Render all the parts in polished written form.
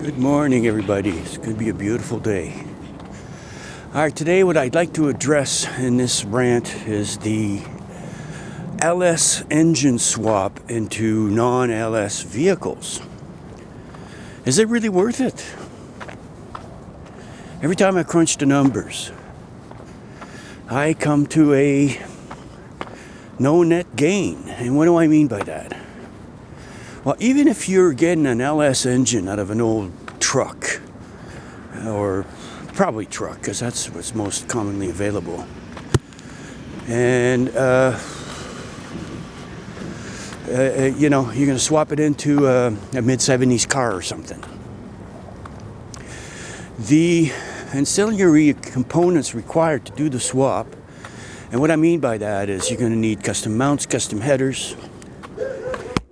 Good morning, everybody. It's going to be a beautiful day. All right, today what I'd like to address in this rant is the LS engine swap into non-LS vehicles. Is it really worth it? Every time I crunch the numbers, I come to a no net gain. And what do I mean by that? Well, even if you're getting an LS engine out of an old truck, or probably truck, because that's what's most commonly available, and you're going to swap it into a mid-70s car or something. The ancillary components required to do the swap, and what I mean by that is you're going to need custom mounts, custom headers.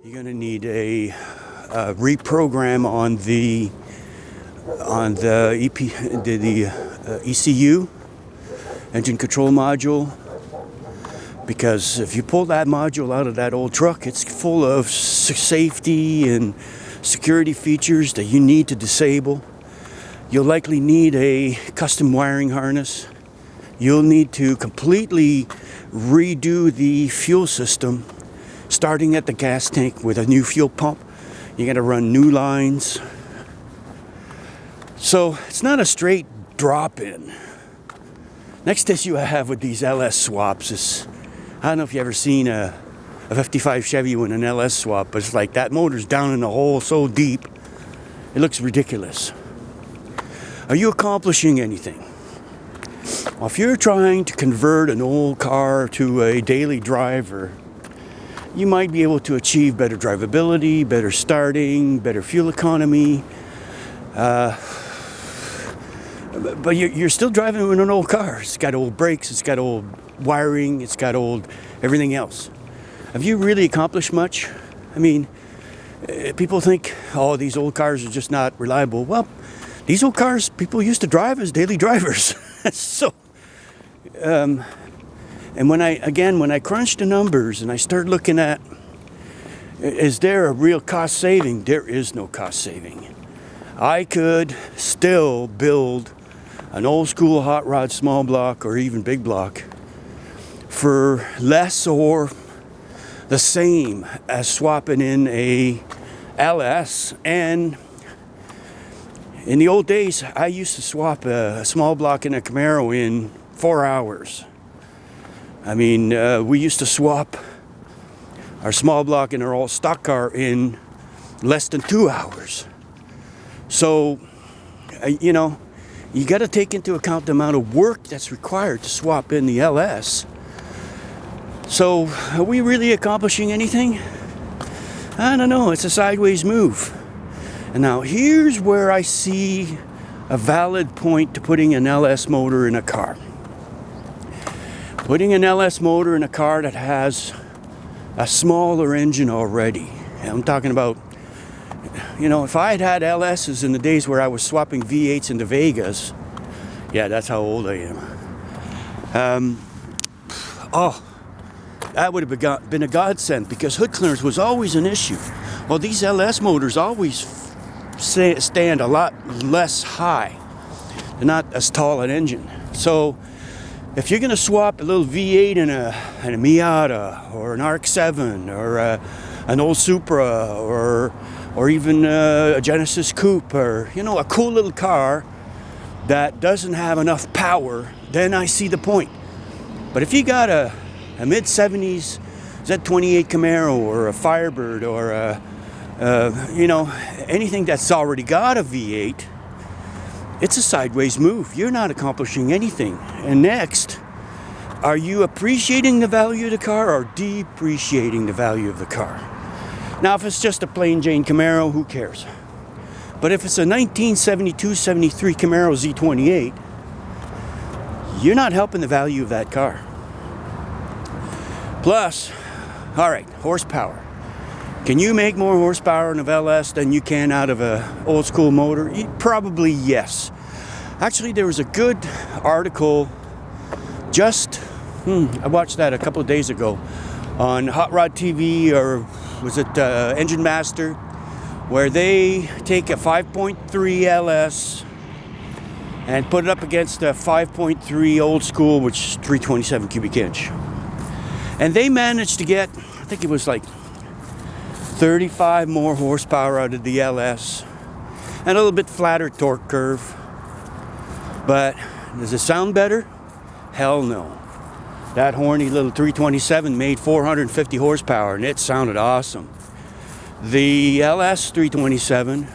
You're going to need a reprogram on the ECU, engine control module, because if you pull that module out of that old truck, it's full of safety and security features that you need to disable. You'll likely need a custom wiring harness. You'll need to completely redo the fuel system, starting at the gas tank with a new fuel pump. You got to run new lines. So it's not a straight drop-in. Next issue I have with these LS swaps is, I don't know if you've ever seen a 55 Chevy with an LS swap, but it's like that motor's down in the hole so deep, it looks ridiculous. Are you accomplishing anything? Well, if you're trying to convert an old car to a daily driver, you might be able to achieve better drivability, better starting, better fuel economy. But you're still driving with an old car. It's got old brakes, it's got old wiring, it's got old everything else. Have you really accomplished much? I mean, people think, oh, these old cars are just not reliable. Well, these old cars, people used to drive as daily drivers. So, and when I crunch the numbers and I start looking at, is there a real cost saving? There is no cost saving. I could still build an old school hot rod small block or even big block for less or the same as swapping in a LS. And in the old days, I used to swap a small block in a Camaro in 4 hours. I mean, we used to swap our small block in our old stock car in less than 2 hours. So, you got to take into account the amount of work that's required to swap in the LS. So, are we really accomplishing anything? I don't know. It's a sideways move. And now, here's where I see a valid point to putting an LS motor in a car. Putting an LS motor in a car that has a smaller engine already. And I'm talking about, if I had LSs in the days where I was swapping V8s into Vegas, yeah, that's how old I am. That would have been a godsend, because hood clearance was always an issue. Well, these LS motors always stand a lot less high. They're not as tall an engine. So if you're going to swap a little V8 in a Miata or an RX-7 or an old Supra or even a Genesis coupe, or a cool little car that doesn't have enough power, then I see the point. But if you got a mid-70s Z28 Camaro or a Firebird or anything that's already got a V8, it's a sideways move. You're not accomplishing anything. And next, are you appreciating the value of the car or depreciating the value of the car? Now, if it's just a plain Jane Camaro, who cares? But if it's a 1972-73 Camaro Z28, you're not helping the value of that car. Plus, all right, horsepower. Can you make more horsepower in an LS than you can out of an old school motor? Probably yes. Actually, there was a good article I watched that a couple of days ago on Hot Rod TV, or was it Engine Master, where they take a 5.3 LS and put it up against a 5.3 old school, which is 327 cubic inch. And they managed to get, I think it was like 35 more horsepower out of the LS and a little bit flatter torque curve. But does it sound better? Hell no. That horny little 327 made 450 horsepower and it sounded awesome. The LS 327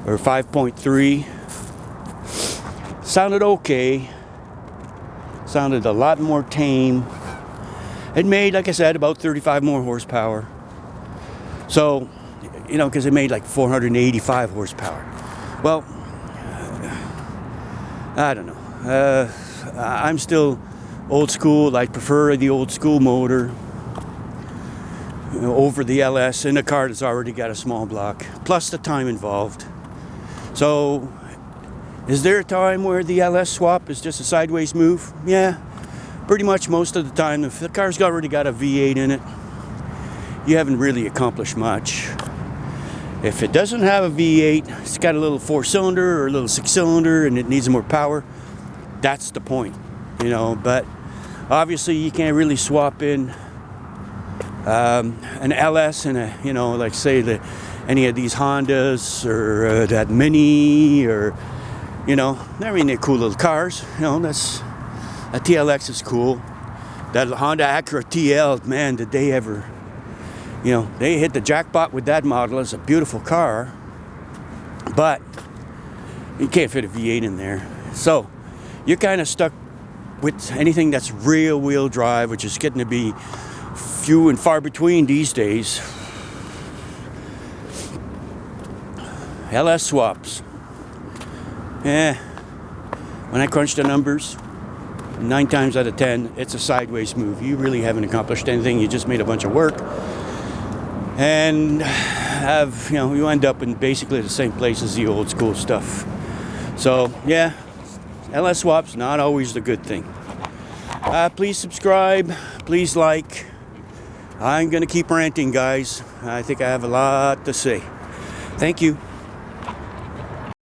or 5.3 sounded okay. Sounded a lot more tame. It made, like I said, about 35 more horsepower. So, you know, because it made like 485 horsepower. Well, I don't know. I'm still old school. I prefer the old school motor, you know, over the LS in a car that's already got a small block, plus the time involved. So, is there a time where the LS swap is just a sideways move? Yeah, pretty much most of the time. If the car's already got a V8 in it, you haven't really accomplished much. If it doesn't have a V8, it's got a little 4-cylinder or a little 6-cylinder and it needs more power, that's the point, you know. But obviously you can't really swap in an LS and a, you know, like say any of these Hondas or that Mini, or, you know, I mean, they're cool little cars, you know. That's a TLX is cool. That Honda Acura TL, man, did they ever, you know, they hit the jackpot with that model. It's a beautiful car, but you can't fit a V8 in there. So you're kind of stuck with anything that's rear wheel drive, which is getting to be few and far between these days. LS swaps. Yeah, when I crunch the numbers, 9 times out of 10, it's a sideways move. You really haven't accomplished anything. You just made a bunch of work. And have, you know, you end up in basically the same place as the old school stuff. So yeah, LS swaps, not always the good thing. Please subscribe, please like. I'm gonna keep ranting, guys. I think I have a lot to say. Thank you.